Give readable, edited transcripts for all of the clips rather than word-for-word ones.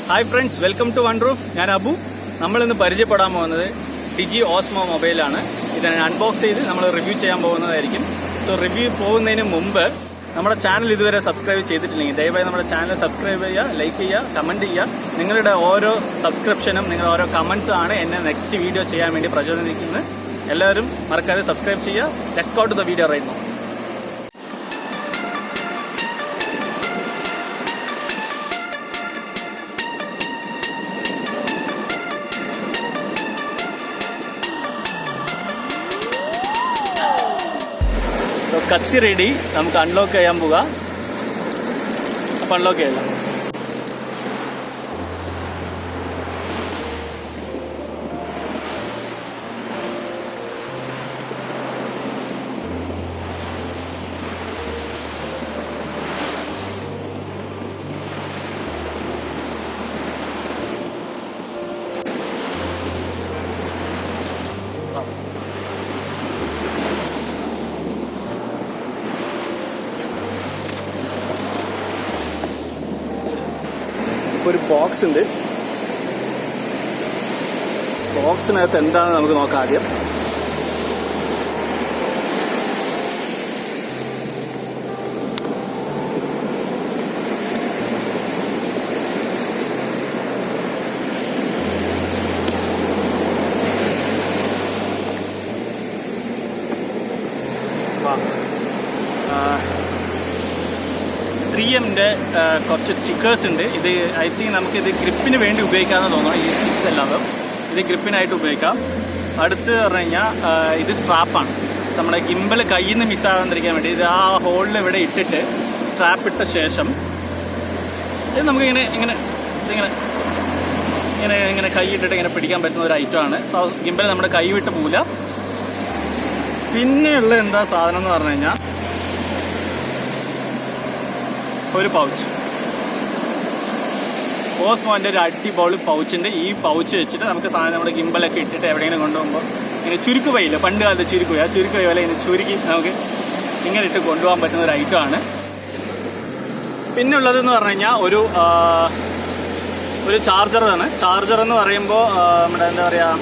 Hi friends, welcome to one roof. ഞാൻ അബു. നമ്മളിന്ന് പരിചയപ്പെടാൻ പോകുന്നത് ഡിജി ഓസ്മോ മൊബൈലാണ്. ഇതിനെ അൺബോക്സ് ചെയ്ത് നമ്മൾ റിവ്യൂ ചെയ്യാൻ പോകുന്നതായിരിക്കും. സോ റിവ്യൂ പോകുന്നതിന് മുമ്പ് നമ്മുടെ ചാനൽ ഇതുവരെ സബ്സ്ക്രൈബ് ചെയ്തിട്ടില്ലെങ്കിൽ ദയവായി നമ്മുടെ ചാനൽ സബ്സ്ക്രൈബ് ചെയ്യുക, ലൈക്ക് ചെയ്യുക, കമൻറ്റ് ചെയ്യുക. നിങ്ങളുടെ ഓരോ സബ്സ്ക്രിപ്ഷനും നിങ്ങളുടെ ഓരോ കമൻസും ആണ് എന്നെ നെക്സ്റ്റ് വീഡിയോ ചെയ്യാൻ വേണ്ടി പ്രചോദനിക്കുന്നത്. എല്ലാവരും മറക്കാതെ സബ്സ്ക്രൈബ് ചെയ്യുക. Let's go to the video right now. കത്തി റെഡി, നമുക്ക് അൺലോക്ക് ചെയ്യാൻ പോകാം. അപ്പം അൺലോക്ക് ചെയ്യാം. ഒരു ബോക്സ് ഉണ്ട്. ബോക്സിനകത്ത് എന്താണെന്ന് നമുക്ക് നോക്കാം ആദ്യം. ന്റെ കുറച്ച് സ്റ്റിക്കേഴ്സ് ഉണ്ട്. ഇത് ഐ തിങ്ക് നമുക്കിത് ഗ്രിപ്പിന് വേണ്ടി ഉപയോഗിക്കാമെന്ന് തോന്നുന്നു. ഈ സ്റ്റിക്സ് എല്ലാതും ഇത് ഗ്രിപ്പിനായിട്ട് ഉപയോഗിക്കാം. അടുത്ത് പറഞ്ഞു കഴിഞ്ഞാൽ ഇത് സ്ട്രാപ്പാണ്. നമ്മുടെ ഗിംബൽ കയ്യിൽ നിന്ന് മിസ്സാകാതിരിക്കാൻ വേണ്ടി ഇത് ആ ഹോളിൽ ഇവിടെ ഇട്ടിട്ട് സ്ട്രാപ്പ് ഇട്ട ശേഷം ഇത് നമുക്ക് ഇങ്ങനെ ഇങ്ങനെ ഇങ്ങനെ ഇങ്ങനെ ഇങ്ങനെ കൈ ഇട്ടിട്ട് ഇങ്ങനെ പിടിക്കാൻ പറ്റുന്ന ഒരു ഐറ്റമാണ്. ഗിംബൽ നമ്മുടെ കൈ വിട്ട് പോവില്ല. പിന്നെയുള്ള എന്താ സാധനം എന്ന് പറഞ്ഞു കഴിഞ്ഞാൽ ഒരു പൗച്ച്. ഓസ്മോൻ്റെ ഒരു അടിപൊളി പൗച്ചുണ്ട്. ഈ പൗച്ച് വെച്ചിട്ട് നമുക്ക് സാധനം നമ്മുടെ ഗിംബലൊക്കെ ഇട്ടിട്ട് എവിടെയെങ്കിലും കൊണ്ടുപോകുമ്പോൾ ഇങ്ങനെ ചുരുക്ക് വയ്യില്ല, പണ്ട് കാലത്ത് ചുരുക്ക് പോയി, ആ ചുരുക്ക് വയ്യ പോലെ ഇങ്ങനെ ചുരുക്കി നമുക്ക് ഇങ്ങനെ ഇട്ട് കൊണ്ടുപോകാൻ പറ്റുന്ന ഒരു ഐറ്റമാണ്. പിന്നെ ഉള്ളതെന്ന് പറഞ്ഞു കഴിഞ്ഞാൽ ഒരു ചാർജറാണ്. ചാർജർ എന്ന് പറയുമ്പോൾ നമ്മുടെ എന്താ പറയുക,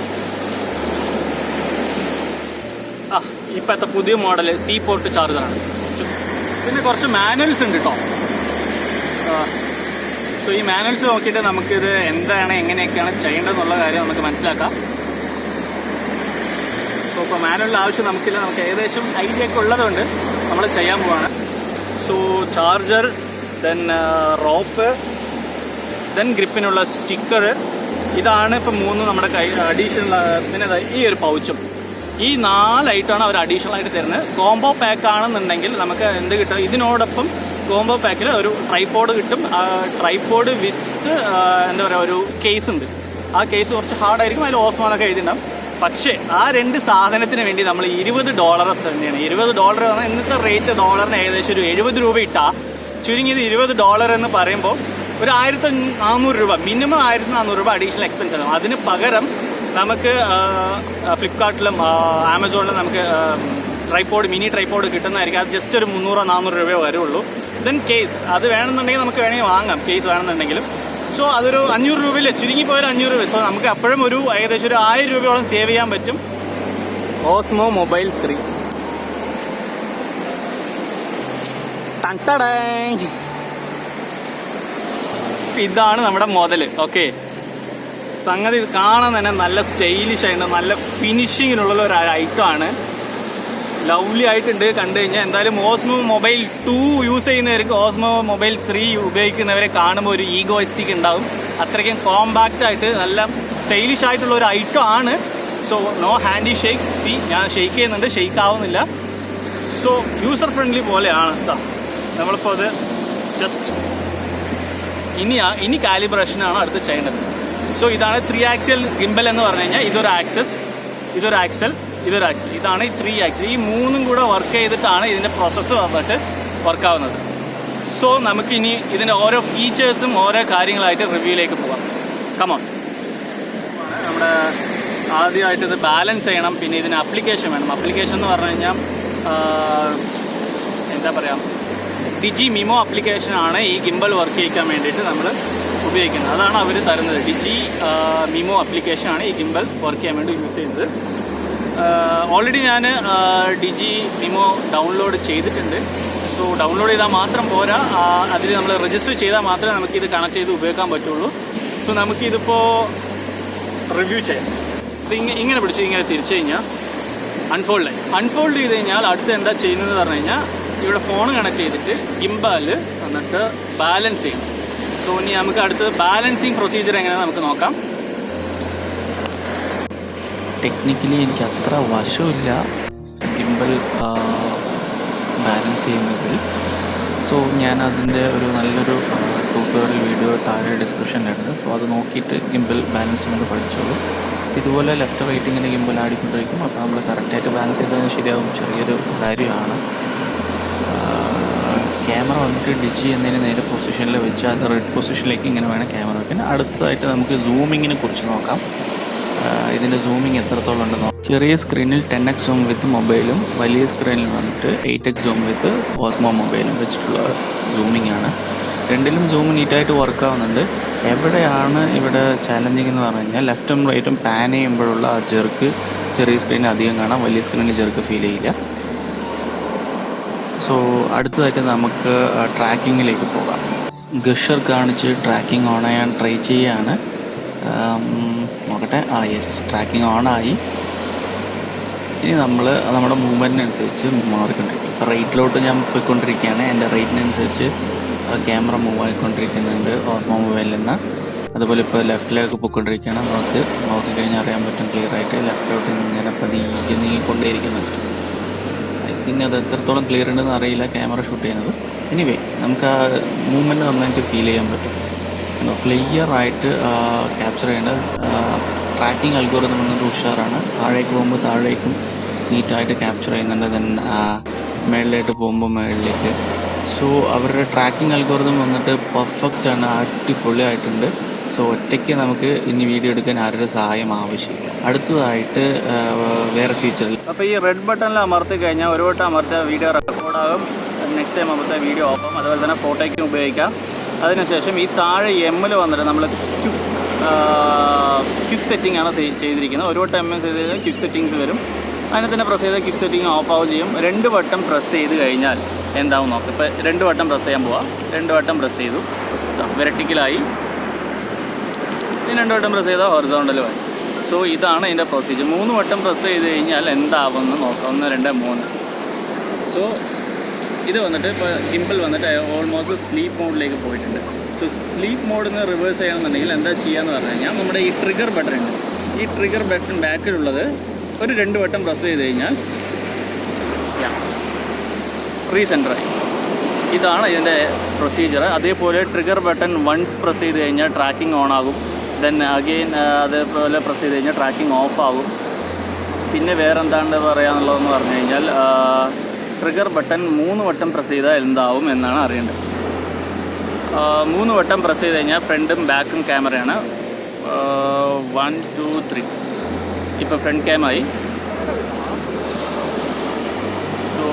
ഇപ്പോഴത്തെ പുതിയ മോഡൽ സി പോർട്ട് ചാർജറാണ്. പിന്നെ കുറച്ച് മാനുവൽസ് ഉണ്ട് കേട്ടോ. സോ ഈ മാനുവൽസ് നോക്കിയിട്ട് നമുക്കിത് എന്താണ് എങ്ങനെയൊക്കെയാണ് ചെയ്യേണ്ടതെന്നുള്ള കാര്യം നമുക്ക് മനസ്സിലാക്കാം. സോ ഇപ്പോൾ മാനുവലിൻ്റെ ആവശ്യം നമുക്കില്ല, നമുക്ക് ഏകദേശം ഐഡിയ ഒക്കെ ഉള്ളതുകൊണ്ട് നമ്മൾ ചെയ്യാൻ പോവാണ്. So charger, then rope, then ഗ്രിപ്പിനുള്ള സ്റ്റിക്കർ, ഇതാണ് ഇപ്പം മൂന്ന് നമ്മുടെ കൈ അഡീഷണൽ. പിന്നെ ഈ ഒരു പൗച്ചും, ഈ 4 ഐറ്റമാണ് അവർ അഡീഷണൽ ആയിട്ട് തരുന്നത്. കോംബോ പാക്ക് ആണെന്നുണ്ടെങ്കിൽ നമുക്ക് എന്ത് കിട്ടും, ഇതിനോടൊപ്പം കോംബോ പാക്കിൽ ഒരു ട്രൈപോഡ് കിട്ടും. ട്രൈപോഡ് വിത്ത് എന്താ പറയുക ഒരു കേസ് ഉണ്ട്. ആ കേസ് കുറച്ച് ഹാർഡായിരിക്കും, അതിൽ ഓസ്മോനൊക്കെ എഴുതിയിട്ടുണ്ടാവും. പക്ഷേ ആ 2 സാധനത്തിന് വേണ്ടി നമ്മൾ $20 തന്നെയാണ്. $20 പറഞ്ഞാൽ ഇന്നത്തെ റേറ്റ് ഡോളറിന് ഏകദേശം ഒരു 70 രൂപ ഇട്ടാൽ ചുരുങ്ങിയത് $20 എന്ന് പറയുമ്പോൾ ഒരു 1400 രൂപ, മിനിമം 1400 രൂപ അഡീഷണൽ എക്സ്പെൻസ് ആണ്. അതിന് പകരം നമുക്ക് ഫ്ലിപ്കാർട്ടിലും ആമസോണിലും നമുക്ക് മിനി ട്രൈപോഡ് കിട്ടുന്നതായിരിക്കും. അത് ജസ്റ്റ് ഒരു 300-400 രൂപയോ വരുള്ളൂ. ദെൻ കേസ്, അത് വേണമെന്നുണ്ടെങ്കിൽ നമുക്ക് വേണമെങ്കിൽ വാങ്ങാം, കേസ് വേണമെന്നുണ്ടെങ്കിലും. സോ അതൊരു 500 രൂപയില്ല, ചുരുങ്ങി പോയൊരു 500 രൂപ. സോ നമുക്ക് അപ്പോഴും ഒരു ഏകദേശം ഒരു 1000 രൂപയോളം സേവ് ചെയ്യാൻ പറ്റും. ഓസ്മോ മൊബൈൽ 3 ഇതാണ് നമ്മുടെ മോഡല്. ഓക്കെ, സംഗതി കാണാൻ തന്നെ നല്ല സ്റ്റൈലിഷ് ആയിട്ട് നല്ല ഫിനിഷിങ്ങിനുള്ള ഒരു ഐറ്റമാണ്. ലവ്ലി ആയിട്ടുണ്ട് കണ്ടു കഴിഞ്ഞാൽ. എന്തായാലും ഓസ്മോ മൊബൈൽ 2 യൂസ് ചെയ്യുന്നവർക്ക് ഓസ്മോ മൊബൈൽ 3 ഉപയോഗിക്കുന്നവരെ കാണുമ്പോൾ ഒരു ഈഗോയിസ്റ്റിക് ഉണ്ടാവും. അത്രയ്ക്കും കോമ്പാക്റ്റ് ആയിട്ട് നല്ല സ്റ്റൈലിഷ് ആയിട്ടുള്ള ഒരു ഐറ്റം ആണ്. So no handy shakes. ഞാൻ ഷെയ്ക്ക് ചെയ്യുന്നുണ്ട്, ഷെയ്ക്ക് ആവുന്നില്ല. സോ യൂസർ ഫ്രണ്ട്ലി പോലെയാണ് കേട്ടോ. നമ്മളിപ്പോൾ അത് ജസ്റ്റ് ഇനി കാലിബ്രേഷനാണ് അടുത്ത് ചെയ്യേണ്ടത്. സോ ഇതാണ് 3 ആക്സിയൽ ഗിംബൽ എന്ന് പറഞ്ഞു കഴിഞ്ഞാൽ. ഇതൊരു ആക്സൽ, ഇതാണ് ഈ 3 ആക്സിൽ. ഈ 3ഉം കൂടെ വർക്ക് ചെയ്തിട്ടാണ് ഇതിൻ്റെ പ്രോസസ്സ് വന്നിട്ട് വർക്കാവുന്നത്. സോ നമുക്കിനി ഇതിൻ്റെ ഓരോ ഫീച്ചേഴ്സും ഓരോ കാര്യങ്ങളായിട്ട് റിവ്യൂയിലേക്ക് പോകാം. കമോൺ. നമ്മുടെ ആദ്യമായിട്ട് ഇത് ബാലൻസ് ചെയ്യണം. പിന്നെ ഇതിന് അപ്ലിക്കേഷൻ വേണം. അപ്ലിക്കേഷൻ എന്ന് പറഞ്ഞു കഴിഞ്ഞാൽ എന്താ പറയുക, ഡിജി മിമോ ആപ്ലിക്കേഷനാണ് ഈ ഗിംബൽ വർക്ക് ചെയ്യിക്കാൻ വേണ്ടിയിട്ട് നമ്മൾ ഉപയോഗിക്കുന്നത്. അതാണ് അവർ തരുന്നത്. ഡിജി മിമോ ആപ്ലിക്കേഷനാണ് ഈ ഗിംബൽ വർക്ക് ചെയ്യാൻ വേണ്ടി യൂസ് ചെയ്യുന്നത്. ഓൾറെഡി ഞാൻ ഡിജി മിമോ ഡൗൺലോഡ് ചെയ്തിട്ടുണ്ട്. സോ ഡൗൺലോഡ് ചെയ്താൽ മാത്രം പോരാ, അതിൽ നമ്മൾ രജിസ്റ്റർ ചെയ്താൽ മാത്രമേ നമുക്കിത് കണക്ട് ചെയ്ത് ഉപയോഗിക്കാൻ പറ്റുള്ളൂ. സോ നമുക്കിതിപ്പോൾ റിവ്യൂ ചെയ്യാം. സോ ഇങ്ങനെ പിടിച്ച് ഇങ്ങനെ തിരിച്ചു കഴിഞ്ഞാൽ അൺഫോൾഡ് ചെയ്ത് കഴിഞ്ഞാൽ അടുത്ത് എന്താ ചെയ്യുന്നതെന്ന് പറഞ്ഞു കഴിഞ്ഞാൽ ഇവിടെ ഫോൺ കണക്ട് ചെയ്തിട്ട് ഗിംബാൽ എന്നിട്ട് ബാലൻസ് ചെയ്യും. സോ ഇനി നമുക്ക് അടുത്ത് ബാലൻസിങ് പ്രൊസീജിയർ എങ്ങനെയാണെന്ന് നമുക്ക് നോക്കാം. ടെക്നിക്കലി എനിക്ക് അത്ര വശമില്ല ഗിംബൽ ബാലൻസ് ചെയ്യുന്നതിൽ. സോ ഞാൻ അതിൻ്റെ ഒരു നല്ലൊരു ട്യൂട്ടോറിയൽ വീഡിയോ താഴെ ഡിസ്ക്രിപ്ഷനിലുണ്ട്. സോ അത് നോക്കിയിട്ട് ഗിംബൽ ബാലൻസ് ചെയ്യുന്നത് പഠിച്ചോളൂ. ഇതുപോലെ ലെഫ്റ്റ് റൈറ്റ് ഇങ്ങനെ ഗിംബൽ ആടിക്കൊണ്ടിരിക്കും. അപ്പോൾ നമ്മൾ കറക്റ്റായിട്ട് ബാലൻസ് ചെയ്തതിന് ശരിയാകും. ചെറിയൊരു കാര്യമാണ്. ക്യാമറ വന്നിട്ട് ഡിജി എന്നതിന് നേരെ പൊസിഷനിൽ വെച്ച് അത് റെഡ് പൊസിഷനിലേക്ക് ഇങ്ങനെ വേണം ക്യാമറ വയ്ക്കാൻ. അടുത്തതായിട്ട് നമുക്ക് സൂമിങ്ങിനെ കുറിച്ച് നോക്കാം. ഇതിൻ്റെ സൂമിങ് എത്രത്തോളം ഉണ്ടെന്ന് നോക്കാം. ചെറിയ സ്ക്രീനിൽ 10x സൂം വിത്ത് മൊബൈലും വലിയ സ്ക്രീനിൽ വന്നിട്ട് 8x സൂം വിത്ത് ഓസ്മോ മൊബൈലും വെച്ചിട്ടുള്ള സൂമിംഗ് ആണ്. രണ്ടിലും സൂം നീറ്റായിട്ട് വർക്ക് ആവുന്നുണ്ട്. എവിടെയാണ് ഇവിടെ ചാലഞ്ചിങ് എന്ന് പറഞ്ഞു കഴിഞ്ഞാൽ ലെഫ്റ്റും റൈറ്റും പാൻ ചെയ്യുമ്പോഴുള്ള ആ ജെർക്ക് ചെറിയ സ്ക്രീനിൽ അധികം കാണാം, വലിയ സ്ക്രീനിൽ ജെർക്ക് ഫീൽ ചെയ്യില്ല. സോ അടുത്തതായിട്ട് നമുക്ക് ട്രാക്കിങ്ങിലേക്ക് പോകാം. ഗഷർ കാണിച്ച് ട്രാക്കിംഗ് ഓൺ ചെയ്യാൻ ട്രൈ ചെയ്യുകയാണ്. നോക്കട്ടെ. യെസ്, ട്രാക്കിംഗ് ഓണായി. ഇനി നമ്മൾ നമ്മുടെ മൂവ്മെൻറ്റിനനുസരിച്ച് മാറിക്കൊണ്ടിരിക്കും. ഇപ്പോൾ റൈറ്റിലോട്ട് ഞാൻ പോയിക്കൊണ്ടിരിക്കുകയാണ്. എൻ്റെ റൈറ്റിനനുസരിച്ച് ക്യാമറ മൂവ് ആയിക്കൊണ്ടിരിക്കുന്നുണ്ട് ഓർമ്മ മൊബൈലിൽ നിന്ന്. അതുപോലെ ഇപ്പോൾ ലെഫ്റ്റിലേക്ക് പോയിക്കൊണ്ടിരിക്കുകയാണ്. നമുക്ക് നോക്കിക്കഴിഞ്ഞാൽ അറിയാൻ പറ്റും ക്ലിയർ ആയിട്ട് ലെഫ്റ്റിലോട്ട് ഇങ്ങനെ പതിയെ നീങ്ങിക്കൊണ്ടേയിരിക്കുന്നുണ്ട്. ഐ തിങ്ക് അത് എത്രത്തോളം ക്ലിയർ ഉണ്ടെന്ന് അറിയില്ല ക്യാമറ ഷൂട്ട് ചെയ്യുന്നത്. എനിവേ നമുക്ക് ആ മൂവ്മെൻറ്റ് നന്നായിട്ട് ഫീൽ ചെയ്യാൻ പറ്റും. ക്ലിയർ ആയിട്ട് ക്യാപ്ചർ ചെയ്യേണ്ടത്. ട്രാക്കിംഗ് അൽഗോരിതം എന്നത് ഉഷാറാണ്. താഴേക്ക് പോകുമ്പോൾ താഴേക്കും നീറ്റായിട്ട് ക്യാപ്ചർ ചെയ്യുന്നുണ്ട്. ദെൻ മേളിലേക്ക് പോകുമ്പോൾ മേളിലേക്ക്. സോ അവരുടെ ട്രാക്കിംഗ് അൽഗോരിതം വന്നിട്ട് പെർഫെക്റ്റ് ആണ്, അടിപൊളിയായിട്ടുണ്ട്. സോ ഒറ്റയ്ക്ക് നമുക്ക് ഇനി വീഡിയോ എടുക്കാൻ ആരുടെ സഹായം ആവശ്യമില്ല. അടുത്തതായിട്ട് വേറെ ഫീച്ചറിൽ അപ്പോൾ ഈ റെഡ് ബട്ടണിൽ അമർത്തി കഴിഞ്ഞാൽ ഒരു വട്ടം അമർത്തിയാൽ വീഡിയോ റെക്കോർഡാകും. നെക്സ്റ്റ് ടൈം അമർത്തിയാൽ വീഡിയോ ഓഫ് ആകും. അതുപോലെ തന്നെ ഫോട്ടോയ്ക്കും ഉപയോഗിക്കാം. അതിനുശേഷം ഈ താഴെ എമ്മിൽ വന്നിട്ട് നമ്മൾ ക്വിക്ക് സെറ്റിംഗ് ആണ് ചെയ്തിരിക്കുന്നത്. ഒരു വട്ടം എം ചെയ്ത് കഴിഞ്ഞാൽ ക്വിക്ക് സെറ്റിങ്സ് വരും. അതിനെ തന്നെ പ്രസ് ചെയ്താൽ ക്വിക്ക് സെറ്റിംഗ് ഓഫ് ആവുകയും ചെയ്യും. 2 വട്ടം പ്രസ് ചെയ്ത് കഴിഞ്ഞാൽ എന്താവും നോക്കാം. ഇപ്പോൾ 2 വട്ടം പ്രസ് ചെയ്യാൻ പോവാം. 2 വട്ടം പ്രസ് ചെയ്തു, വെർട്ടിക്കലായി. ഇനി 2 വട്ടം പ്രസ് ചെയ്താൽ ഹൊറിസോണ്ടലുമായി. സോ ഇതാണ് ഇതിൻ്റെ പ്രൊസീജിയർ. 3 വട്ടം പ്രസ് ചെയ്ത് കഴിഞ്ഞാൽ എന്താവുമെന്ന് നോക്കാം. 1 2 3. സോ ഇത് വന്നിട്ട് ഇപ്പോൾ ഗിംബൽ വന്നിട്ട് ഓൾമോസ്റ്റ് സ്ലീപ്പ് മോഡിലേക്ക് പോയിട്ടുണ്ട്. സോ സ്ലീപ്പ് മോഡിൽ നിന്ന് റിവേഴ്സ് ചെയ്യണമെന്നുണ്ടെങ്കിൽ എന്താ ചെയ്യാന്ന് പറഞ്ഞു കഴിഞ്ഞാൽ നമ്മുടെ ഈ ട്രിഗർ ബട്ടൺ ഉണ്ട്. ഈ ട്രിഗർ ബട്ടൺ ബാക്കിലുള്ളത് ഒരു 2 വട്ടം പ്രസ് ചെയ്ത് കഴിഞ്ഞാൽ റീസെൻറ്ററായി. ഇതാണ് ഇതിൻ്റെ പ്രൊസീജിയർ. അതേപോലെ ട്രിഗർ ബട്ടൺ വൺസ് പ്രസ് ചെയ്ത് കഴിഞ്ഞാൽ ട്രാക്കിംഗ് ഓൺ ആകും. ദെൻ അഗെയിൻ അതേപോലെ പ്രസ് ചെയ്ത് കഴിഞ്ഞാൽ ട്രാക്കിംഗ് ഓഫ് ആകും. പിന്നെ വേറെ എന്താണ് പറയാനുള്ളതെന്ന് പറഞ്ഞു കഴിഞ്ഞാൽ ട്രിഗർ ബട്ടൺ 3 വട്ടം പ്രസ് ചെയ്താൽ എന്താവും എന്നാണ് അറിയേണ്ടത്. 3 വട്ടം പ്രസ് ചെയ്ത് കഴിഞ്ഞാൽ ഫ്രണ്ടും ബാക്കും ക്യാമറയാണ്. 1 2 3. ഇപ്പോൾ ഫ്രണ്ട് ക്യാമായി. സോ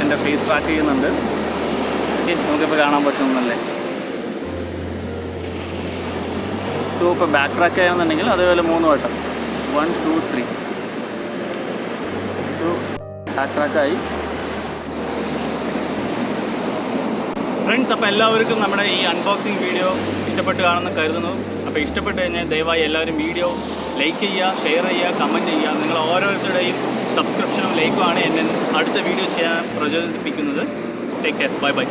എൻ്റെ ഫേസ് ട്രാക്ക് ചെയ്യുന്നുണ്ട്. ഓക്കെ, നമുക്കിപ്പോൾ കാണാൻ പറ്റുന്നല്ലേ. സോ ഇപ്പോൾ ബാക്ക് ട്രാക്ക് ചെയ്യാമെന്നുണ്ടെങ്കിൽ അതേപോലെ 3 വട്ടം 1 2 3. So back ട്രാക്കായി. ഫ്രണ്ട്സ്, അപ്പോൾ എല്ലാവർക്കും നമ്മുടെ ഈ അൺബോക്സിങ് വീഡിയോ ഇഷ്ടപ്പെട്ട് കാണുമെന്ന് കരുതുന്നു. അപ്പോൾ ഇഷ്ടപ്പെട്ട് കഴിഞ്ഞാൽ ദയവായി എല്ലാവരും വീഡിയോ ലൈക്ക് ചെയ്യുക, ഷെയർ ചെയ്യുക, കമൻറ്റ് ചെയ്യുക. നിങ്ങൾ ഓരോരുത്തരുടെയും സബ്സ്ക്രിപ്ഷനും ലൈക്കുമാണ് എന്നെ അടുത്ത വീഡിയോ ചെയ്യാൻ പ്രചോദിപ്പിക്കുന്നത്. Take care. Bye by.